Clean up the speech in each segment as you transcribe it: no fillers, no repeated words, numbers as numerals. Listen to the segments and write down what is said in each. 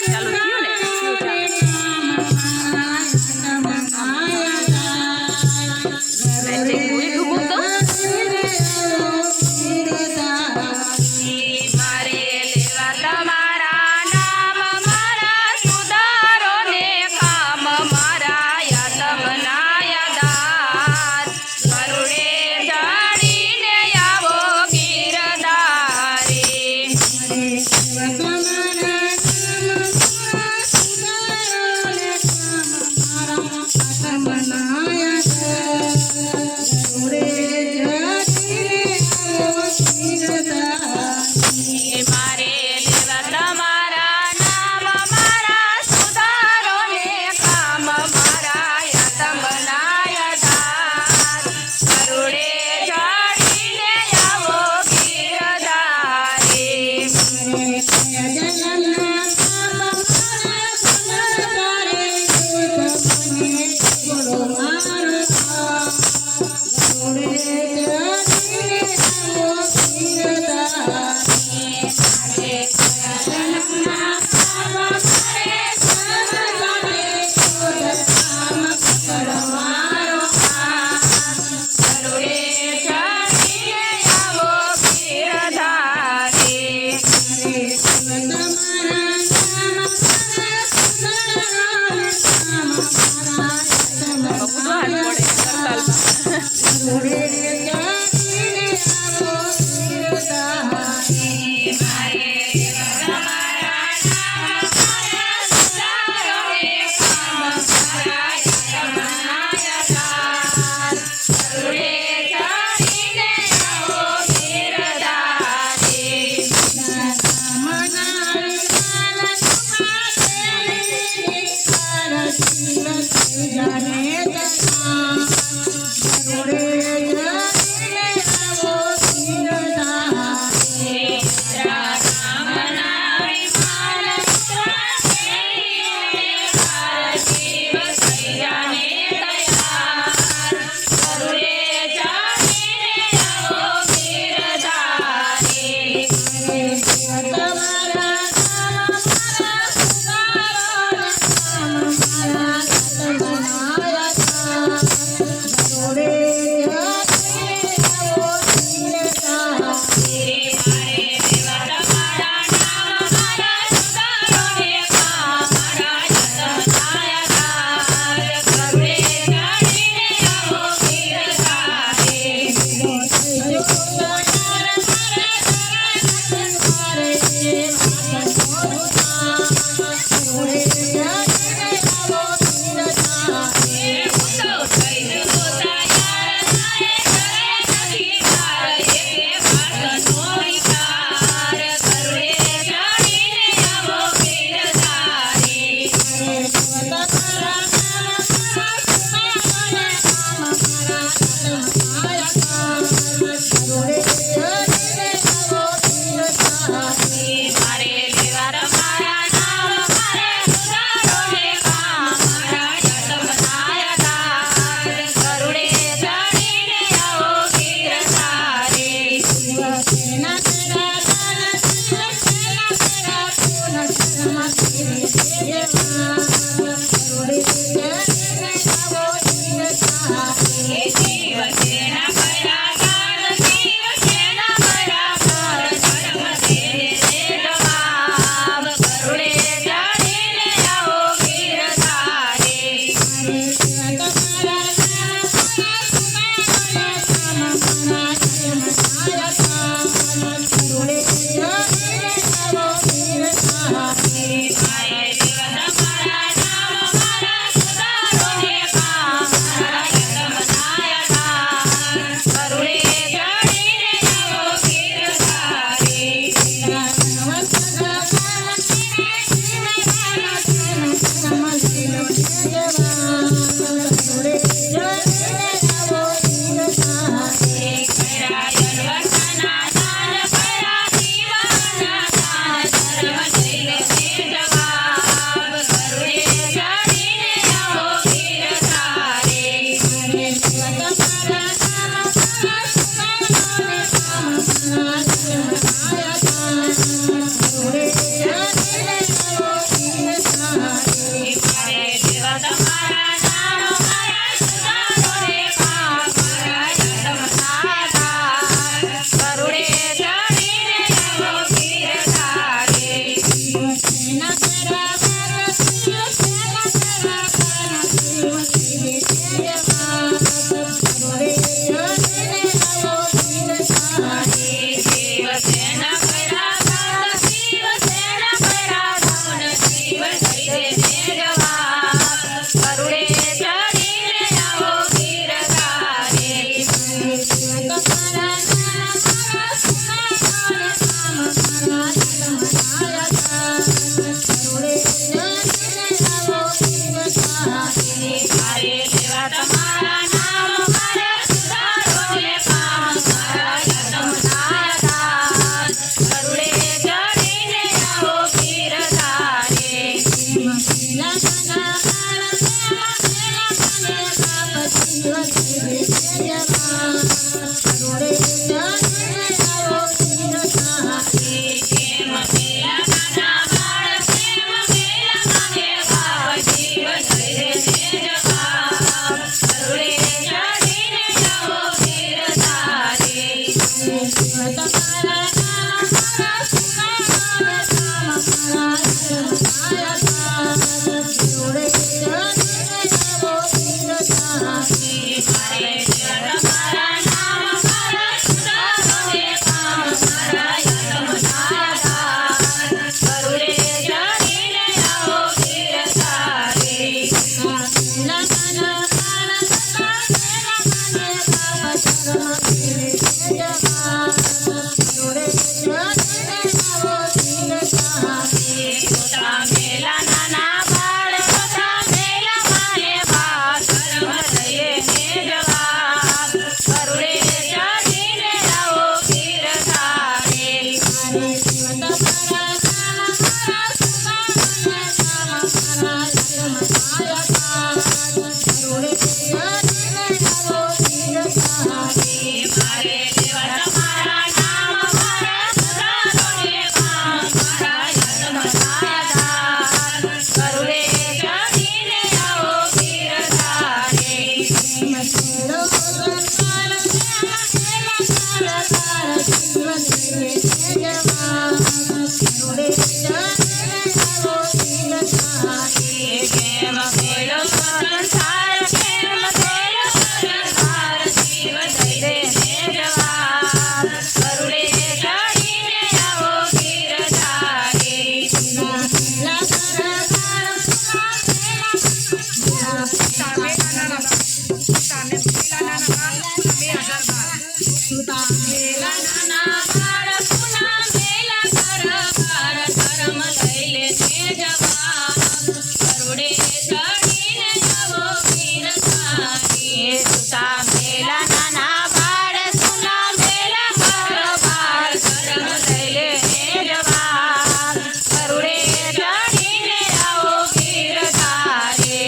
ચાલુ થયું ને પૂરી ઢૂંઢું તો મારે લેવા તમારા નામ મારા સુધારો ને કામ મારા યાતમના યાદાર ગરુડે ચડીને આવો ગીરધારે મારે જોતા મેલા નાના બાળ જોતા મેલા માને ભાગ ધર્મ લઈએ ને જવાબ ગરુડે ચડીને આવો ગીર ધારે મારે લેવા તમારા નામ મારા સુધારોને કામ મારા યતમનાયદાર ગરુડે ચડીને આવો ગીર ધારે કેમ મેળો સંસાર કેમ મેળો સંસાર શિવ દઈ દે ને જવાબ ગરુડે ચડીને આવો ગીર ધારે મેલા નાના બાળ પુના મેલા ઘર ધર્મ લઈ લે ને જવાબ ગરુડે ચડીને આવો ગીર ધારે સુતા મેલા નાના બાળ સુના મેલા ઘર ધર્મ લઈ લે ને જવાબ ગરુડે ચડીને આવો ગીર ધારે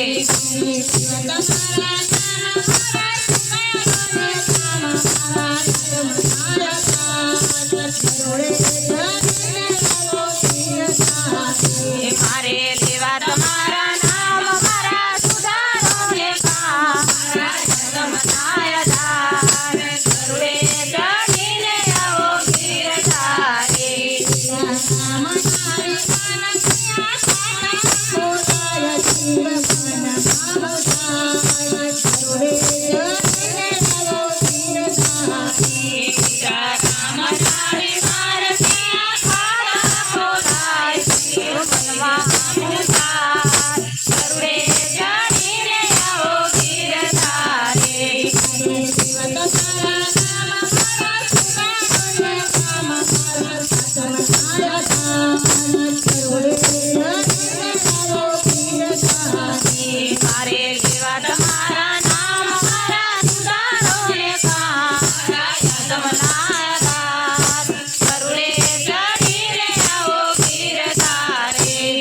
મારે લેવા તમારા નામ મારા સુધારોને કામ મારા યતમનાયદાર ગરુડે ચડીને આવો ગીર ધારે રામ તારી મારતી ખાડા ખોલાય શિવ બનવા અમુસાર ગરુડે ચડીને આવો ગીર ધારે મારે લેવા તમારા નામ મારા સુધારોને કામ મારા યતમનાયદાર ગરુડે ચડીને આવો ગીર ધારે